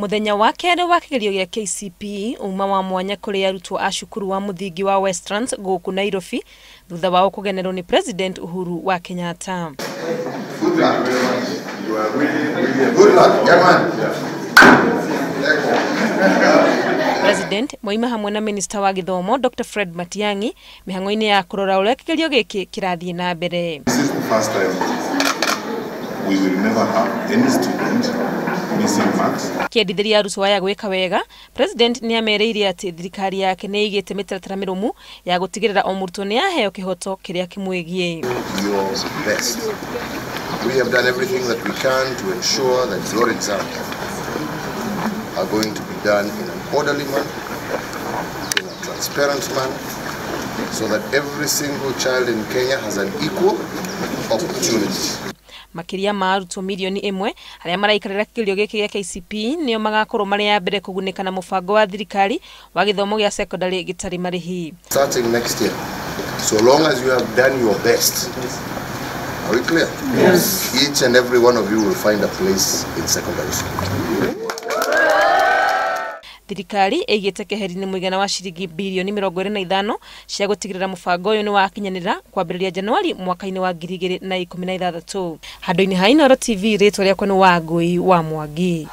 Muthenya wa keeri wa kigerio gya KCPE uma wa mwanya kuri Arutwo a cukuru wa muthingi wa Westlands guku Nairobi thutha wa kugenerwo ni President Uhuru wa Kenyatta. President moima hamwe na Minister wa Githomo Dr. Fred Matiang'i mihang'o-ini ya kurora uria kigerio giki kirathi nambere. This is the first time we will never have any student missing marks. Kiendithĩria arutwo aya gwĩka wega, President ni amereire ati thirikari yake ni igite mitaratara mirumu ya gutigirira o murutwo ni aheo kihoto kiria kimwegie. We have done everything that we can to ensure that your exams are going to be done in an orderly manner, in a transparent manner, so that every single child in Kenya has an equal opportunity. Makiria ma arutwo milioni 1 aria maraikarira kigerio giki gya KCPE nio magakorwo mari ya mbere kugunika na mubango wa thirikari wa githomo gya secondary gitari marihi. Starting next year, so long as you have done your best. Are we clear? Yes. Each and every one of you will find a place in secondary school. Thirikari igite keheri ni muigana wa shilingi bilioni 25 cia gutigirira mubango uyu ni wakinyanira kwambiriria Januari mwaka-ini wa 2016. Handu-ini ha Inooro TV ritwa riakwa ni Wangui wa Mwangi.